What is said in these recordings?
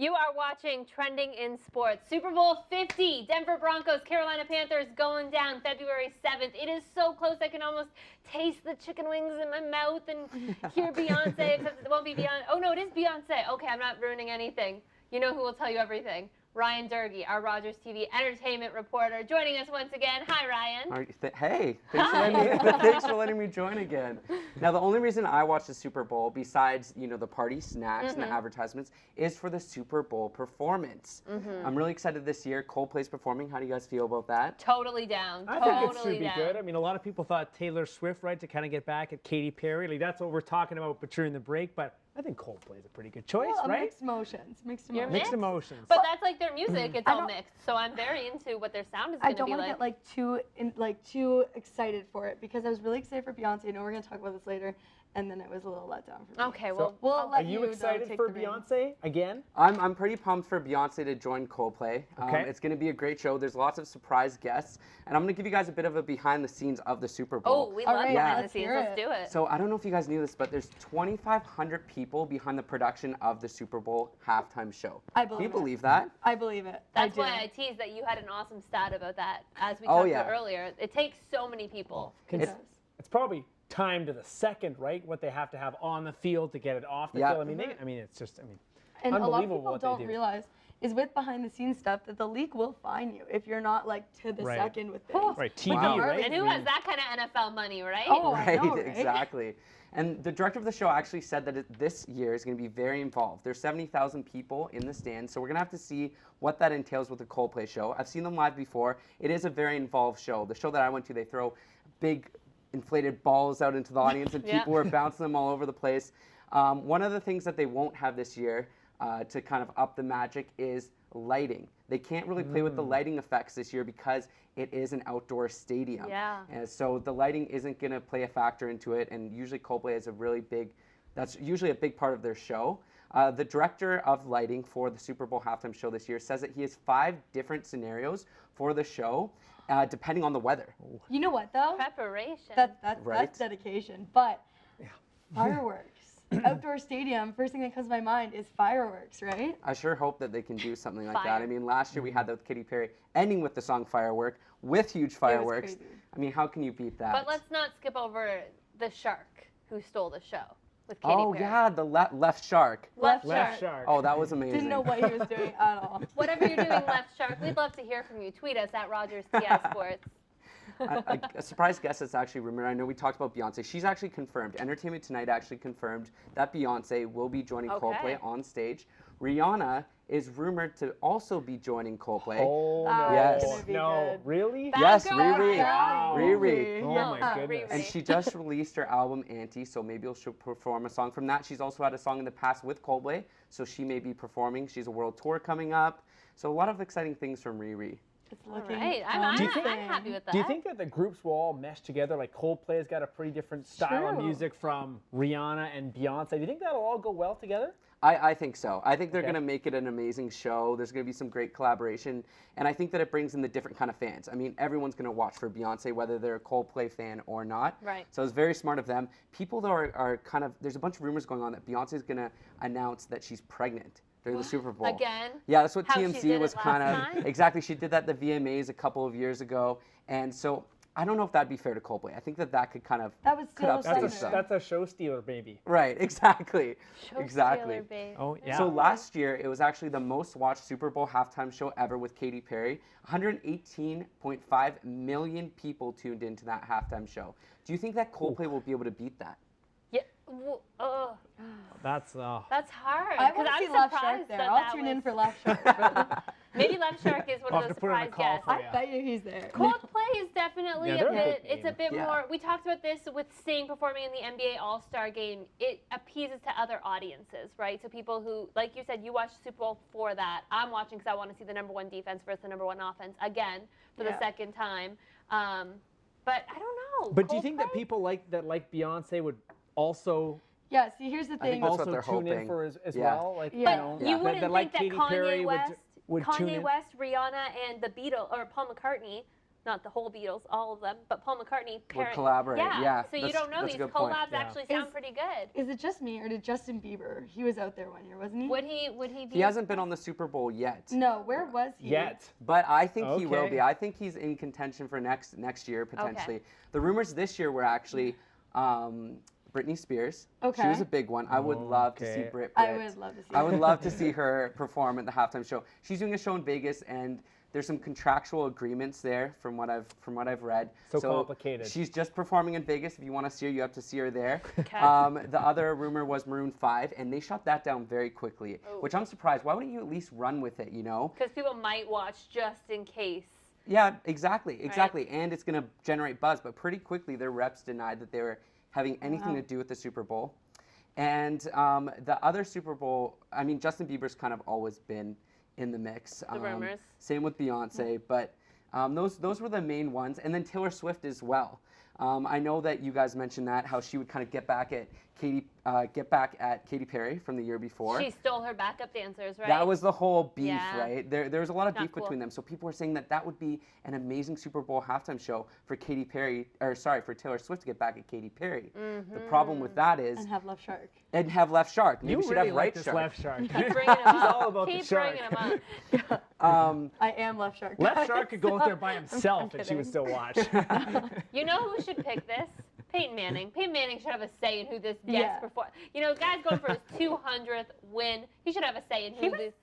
You are watching Trending in Sports. Super Bowl 50, Denver Broncos, Carolina Panthers going down February 7th. It is so close I can almost taste the chicken wings in my mouth and hear Beyonce, except it won't be Beyonce. Oh, no, it is Beyonce. Okay, I'm not ruining anything. You know who will tell you everything. Ryan Durgy, our Rogers TV entertainment reporter, joining us once again. Hi, Ryan. Hey, thanks for letting me join again. Now, the only reason I watch the Super Bowl, besides the party snacks and the advertisements, is for the Super Bowl performance. I'm really excited this year. Coldplay's performing. How do you guys feel about that? Totally down. I think it should be good. I mean, a lot of people thought Taylor Swift, right, to kind of get back at Katy Perry. Like, that's what we're talking about during the break, but I think Coldplay is a pretty good choice, right? Mixed emotions. You're mixed emotions. But that's like their music. It's all mixed. So I'm very into what their sound is going to be like. I don't want to get too excited for it because I was really excited for Beyonce. I know we're going to talk about this later. And then it was a little let down for me. Okay, well, are you excited for Beyonce again? I'm pretty pumped for Beyonce to join Coldplay. Okay. It's going to be a great show. There's lots of surprise guests. And I'm going to give you guys a bit of a behind the scenes of the Super Bowl. Oh, we love behind the scenes. Let's do it. So I don't know if you guys knew this, but there's 2,500 people behind the production of the Super Bowl halftime show. I believe Can you believe that? I believe it. That's why I teased that you had an awesome stat about that, as we talked about earlier. It takes so many people. It's probably time to the second, right? What they have to have on the field to get it off the field. It's just, and unbelievable a lot of people what they do. don't realize is with behind the scenes stuff that the league will fine you if you're not to the second with things. Right, TV, right? And who has that kind of NFL money, right? Oh, right, I know, right? Exactly. And the director of the show actually said that this year is going to be very involved. There's 70,000 people in the stands, so we're going to have to see what that entails with the Coldplay show. I've seen them live before. It is a very involved show. The show that I went to, they throw big inflated balls out into the audience and people were bouncing them all over the place. One of the things that they won't have this year to kind of up the magic is lighting. They can't really play with the lighting effects this year because it is an outdoor stadium. Yeah. And so the lighting isn't going to play a factor into it, and usually Coldplay is that's usually a big part of their show. The director of lighting for the Super Bowl halftime show this year says that he has 5 different scenarios for the show, depending on the weather. You know what though? Preparation. That's dedication. But fireworks. Outdoor stadium, first thing that comes to my mind is fireworks, right? I sure hope that they can do something like that. I mean, last year we had that with Katy Perry, ending with the song Firework, with huge fireworks. I mean, how can you beat that? But let's not skip over the shark who stole the show with Katy Perry. Oh, yeah, the left shark. Left shark. Oh, that was amazing. Didn't know what he was doing at all. Whatever you're doing, Left Shark, we'd love to hear from you. Tweet us at Rogers TS Sports. A surprise guest that's actually rumored. I know we talked about Beyonce. She's actually confirmed. Entertainment Tonight actually confirmed that Beyonce will be joining Coldplay on stage. Rihanna is rumored to also be joining Coldplay. Oh, no. Yes. No, really? Yes, girl, Riri. Wow. Riri. Oh, my goodness. And she just released her album Auntie, so maybe she'll perform a song from that. She's also had a song in the past with Coldplay, so she may be performing. She's a world tour coming up. So a lot of exciting things from Riri. All right, I'm happy with that. Do you think that the groups will all mesh together? Like Coldplay has got a pretty different style of music from Rihanna and Beyonce. Do you think that'll all go well together? I think so. I think they're going to make it an amazing show. There's going to be some great collaboration. And I think that it brings in the different kind of fans. I mean, everyone's going to watch for Beyonce, whether they're a Coldplay fan or not. Right. So it's very smart of them. People, though, are kind of, there's a bunch of rumors going on that Beyonce is going to announce that she's pregnant during the Super Bowl. Again? Yeah, that's what How she TMC did was it last kind of. time? Exactly. She did that at the VMAs a couple of years ago. And so I don't know if that'd be fair to Coldplay. I think that could kind of. That was still That's a show stealer, baby. Right, exactly. Show exactly. stealer, babe. Oh, yeah. So last year, it was actually the most watched Super Bowl halftime show ever with Katy Perry. 118.5 million people tuned into that halftime show. Do you think that Coldplay will be able to beat that? Yeah. That's hard. I want to see Left Shark surprised there. that I'll that tune in was- for Left Shark. Maybe Left Shark is one I'll of have those to put in a surprise call guests. for you. I bet you he's there. Coldplay is definitely Yeah, a they're a bit. big It's a name. bit more. We talked about this with Sting performing in the NBA All-Star Game. It appeases to other audiences, right? So people who, like you said, you watched Super Bowl for that. I'm watching because I want to see the #1 defense versus the #1 offense again for the second time. But I don't know. But do you think that people like Beyonce would also? Yeah, see, here's the I think thing. that's what Also they're tune in hoping. for as Yeah. well, like But you wouldn't like think that Katy Kanye Perry West, would tune Kanye in. West, Rihanna, and the Beatles or Paul McCartney not the whole Beatles, all of them, but Paul McCartney. Would collaborate, yeah, So you that's- don't know, that's a these good point. collabs Yeah. actually sound pretty good. Is it just me or did Justin Bieber? He was out there one year, wasn't he? Would he be? He hasn't been on the Super Bowl yet. No, where was he? Yet. But I think he will Okay. be. I think he's in contention for next year potentially. The rumors this year were actually Britney Spears. She was Okay. a big one. I would love to see Okay. Brit. I would love to see I would her. love to see her perform at the halftime show. She's doing a show in Vegas, and there's some contractual agreements there from what I've read. So complicated. She's just performing in Vegas. If you want to see her, you have to see her there. Okay. The other rumor was Maroon 5, and they shut that down very quickly, which I'm surprised. Why wouldn't you at least run with it? You know? Because people might watch just in case. Yeah, exactly. And it's going to generate buzz. But pretty quickly, their reps denied that they were having anything to do with the Super Bowl. And the other Super Bowl, I mean, Justin Bieber's kind of always been in the mix. The rumors. Same with Beyonce, but those were the main ones. And then Taylor Swift as well. I know that you guys mentioned that, how she would kind of get back at Katy Perry from the year before. She stole her backup dancers, right? That was the whole beef, Yeah. right? There was a lot of Not beef cool. between them. So people were saying that that would be an amazing Super Bowl halftime show for for Taylor Swift to get back at Katy Perry. The problem with that is And have Left Shark. and have Left Shark. Maybe You we should really have like Right this Shark. left shark. Keep bringing them up. all about the Keep shark. bringing them up. I am Left Shark. Left shark could go out there by I'm himself and she would kidding. still watch. You know who should pick this? Peyton Manning. Peyton Manning should have a say in who this guest Yeah. perform. You know, guy's going for his 200th win. He should have a say in who this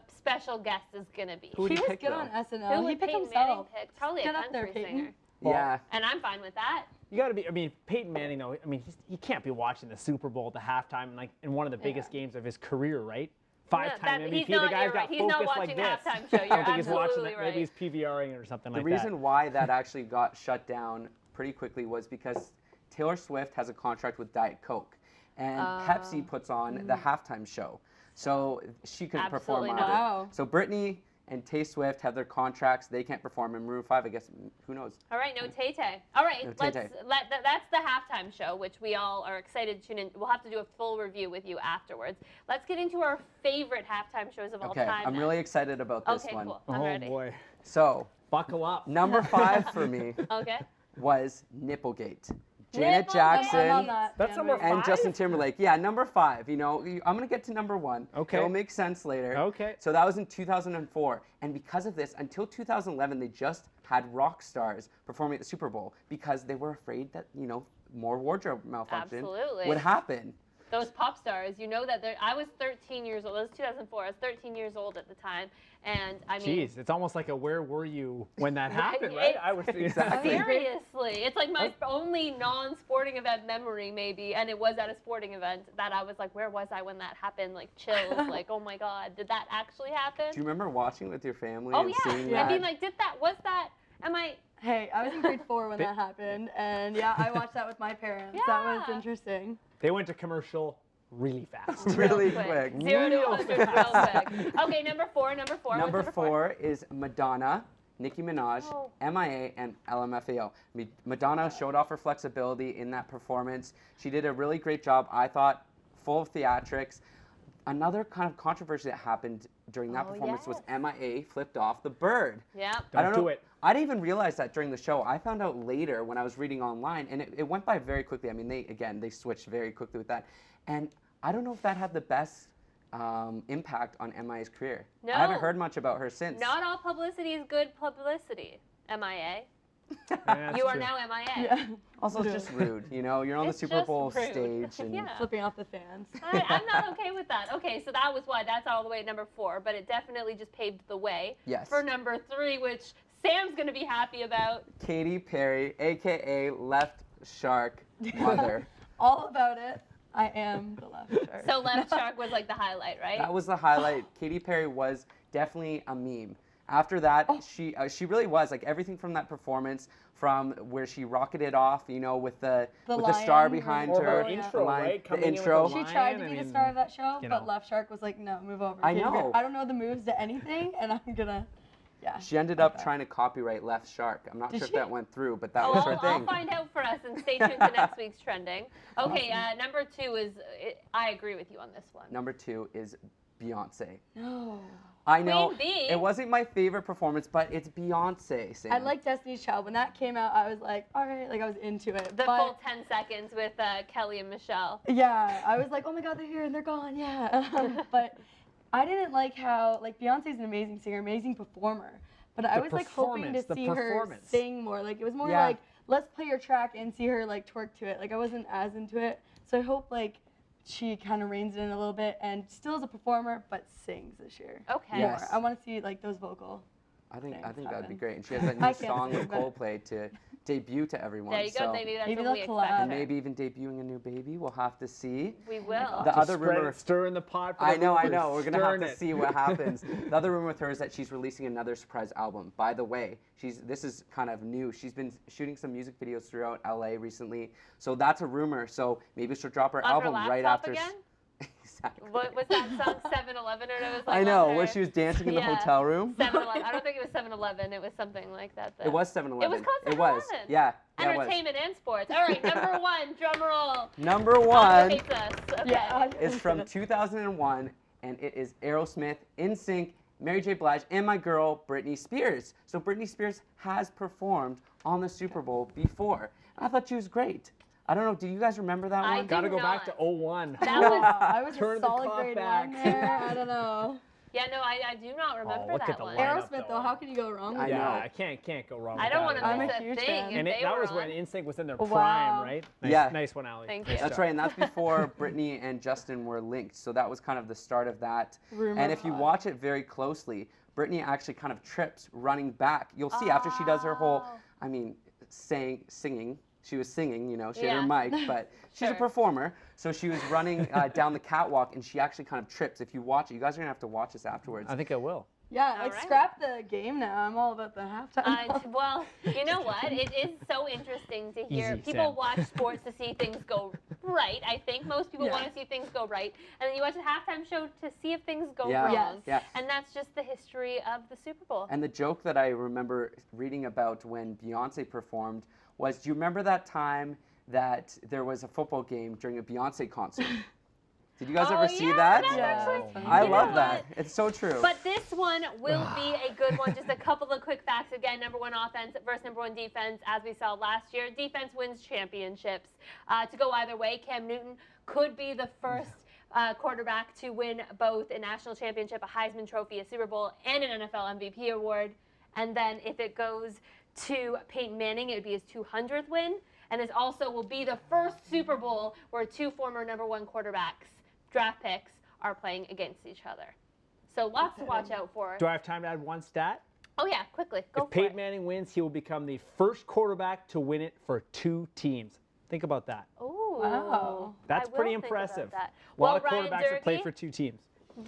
special guest is gonna be. Who would He he was pick, good though? on Who SNL. He would picked Peyton Manning himself. pick? Probably a Get up there, country Peyton. singer. Yeah. And I'm fine with that. You got to be. I mean, Peyton Manning, though. I mean, he can't be watching the Super Bowl at the halftime, and like in one of the biggest games of his career, right? Five-time MVP. He's The not, guy's you're got right. He's not focus watching like the this. halftime show. You're I don't think he's watching absolutely that. right. Maybe he's PVRing it or something The like that. reason why that actually got shut down pretty quickly was because Taylor Swift has a contract with Diet Coke, and Pepsi puts on the halftime show, so she couldn't perform Absolutely on not. it. Wow. So Britney and Tay Swift have their contracts; they can't perform. And Maroon 5, I guess, who knows? All right, no Tay-Tay. All right, No that's Tay-Tay. the halftime show, which we all are excited to tune in. We'll have to do a full review with you afterwards. Let's get into our favorite halftime shows of all Okay, time. I'm really excited about this Okay, one. cool. I'm Oh ready. boy, So buckle up. number 5 for me Okay. was Nipplegate. Janet Nipplegate. Jackson. I'm on that That's number bandwagon. And 5? Justin Timberlake. Yeah, number 5. You know, I'm going to get to number 1. Okay. It'll make sense later. Okay. So that was in 2004. And because of this, until 2011, they just had rock stars performing at the Super Bowl because they were afraid that, you know, more wardrobe malfunction Absolutely. would happen. Those pop stars, you know that I was 13 years old. It was 2004. I was 13 years old at the time. And I mean, Jeez, it's almost like a where were you when that happened, Right, right? I was Exactly. seriously, it's like my only non-sporting event memory, maybe, and it was at a sporting event that I was like, where was I when that happened? Like chills, like, oh my God, did that actually happen? Do you remember watching with your family Oh and yeah, seeing and that? being like, am I? Hey, I was in grade 4 when that happened, and yeah, I watched that with my parents. That was Yeah. interesting. They went to commercial really fast. really quick. 0 to Real 100 real quick. Okay, number 4. Number What's number 4 is Madonna, Nicki Minaj, Oh. MIA, and LMFAO. Madonna showed off her flexibility in that performance. She did a really great job, I thought, full of theatrics. Another kind of controversy that happened during that Oh, performance was yes. MIA flipped off the bird. Yeah. I don't Don't do know. it. I didn't even realize that during the show. I found out later when I was reading online, and it went by very quickly. I mean, they switched very quickly with that. And I don't know if that had the best impact on MIA's career. No. I haven't heard much about her since. Not all publicity is good publicity. MIA. Yeah, that's You are true. now MIA. Yeah. Also, it's just rude. You know, you're on It's the Super just Bowl rude. stage, and Yeah. Flipping off the fans. I'm not okay with that. Okay, so that was why that's all the way at number 4, but it definitely just paved the way Yes. for number 3, which Sam's gonna be happy about. Katy Perry, aka Left Shark Mother. All about it. I am the Left Shark. So Left Shark was like the highlight, right? That was the highlight. Katy Perry was definitely a meme. After that, she really was, like, everything from that performance, from where she rocketed off, you know, with the star lion, behind Or her. her intro, line- right? The Coming in with intro. the She line, tried to I be the mean, star of that show, you but know. Left Shark was like, no, move over. I Katy Perry. know. I don't know the moves to anything, and I'm gonna, yeah. She ended up trying to copyright Left Shark. I'm not Did sure if she? that went through, but that Oh, was her I'll thing. find out for us and stay tuned to next week's trending. Okay, number 2 is, I agree with you on this one. Number 2 is Beyonce. No. I know. Queen Bee. It wasn't my favorite performance, but it's Beyonce. Sam. I like Destiny's Child. When that came out, I was like, all right, like I was into it. The but full 10 seconds with Kelly and Michelle. yeah, I was like, oh my God, they're here and they're gone. Yeah. But I didn't like how, like, Beyonce's an amazing singer, amazing performer. But I The was like hoping to performance, the see her performance. sing more. Like it was more Yeah. like, let's play your track and see her like twerk to it. Like I wasn't as into it. So I hope like she kind of reins it in a little bit and still is a performer, but sings this year. Okay. Yes. More. I want to see like those vocal. I think things that'd be happen. great. And she has that I new can't song sing, with but- Coldplay to debut to everyone. There you so go. Maybe that's Maybe what we they'll expect. collab. and maybe even debuting a new baby. We'll have to see. We will. The Just other spread rumor. it, stir in the pot. For I the know. rumors, We're gonna have stirring to it. see what happens. The other rumor with her is that she's releasing another surprise album. By the way, this is kind of new. She's been shooting some music videos throughout LA recently, so that's a rumor. So maybe she'll drop her On album her right laptop after. again? Exactly. What was that song, 7-Eleven, or it was like I know, on where her- she was dancing in the Yeah. hotel room. 7-Eleven. I don't think it was 7-Eleven. It was something like that. Though. It was 7-Eleven. It was called It was. 7-Eleven. Yeah. Yeah, it was. Entertainment and sports. All right, number one, drum roll. Number Andre one hates us. Okay. Yeah. is from 2001, and it is Aerosmith, NSYNC, Mary J. Blige, and my girl Britney Spears. So Britney Spears has performed on the Super Bowl before. I thought she was great. I don't know. Do you guys remember that I one? do. Gotta go back to not. 01. That was. I was Turn a the solid clock grade back. 1 there. I don't know. Yeah, no, I do not remember look that at the one. lineup. Aerosmith though, how can you go wrong with I Yeah, know. I can't go wrong. I with don't that want to at I'm all. miss a a huge thing. fan. if And they that were was on. when NSYNC was in their Wow. prime, right? Nice, Yeah. nice one, Ali. Thank Nice you. That's job. right, and that's before Britney and Justin were linked. So that was kind of the start of that. Rumor And if you hot. watch it very closely, Britney actually kind of trips running back. You'll see after she does her whole, Oh. I mean, singing. She was singing, you know, she Yeah. had her mic, but she's Sure. a performer. So she was running down the catwalk, and she actually kind of trips. If you watch it, you guys are gonna have to watch this afterwards. I think I will. Yeah, All like right. scrap the game now. I'm all about the halftime. Well, you know what? It is so interesting to hear. Easy, People Sam. watch sports to see things go right. I think most people Yeah. want to see things go right, and then you watch a halftime show to see if things go Yeah. wrong. Yes. Yeah. And that's just the history of the Super Bowl. And the joke that I remember reading about when Beyonce performed was, do you remember that time that there was a football game during a Beyonce concert? Did you guys Oh, ever see yeah, that? that's Yeah. actually- funny. I You know love what? that. It's so true. But this one will be a good one. Just a couple of quick facts. Again, number one offense versus number one defense, as we saw last year. Defense wins championships. To go either way, Cam Newton could be the first quarterback to win both a national championship, a Heisman Trophy, a Super Bowl, and an NFL MVP award. And then if it goes to Peyton Manning, it would be his 200th win. And this also will be the first Super Bowl where two former number one quarterbacks, draft picks, are playing against each other. So lots to watch out for. Do I have time to add one stat? Oh yeah, quickly, go If for Peyton it. Manning wins, he will become the first quarterback to win it for 2 teams. Think about that. Ooh, Wow. That's I will pretty think about impressive. that. A lot Well, of Ryan quarterbacks that play Durgy- for 2 teams.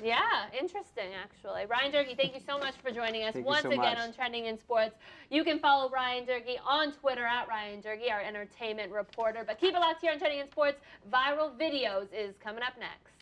Yeah, interesting actually. Ryan Durgy, thank you so much for joining us Thank you once so again much. on Trending in Sports. You can follow Ryan Durgy on Twitter at Ryan Durgy, our entertainment reporter. But keep it locked here on Trending in Sports. Viral Videos is coming up next.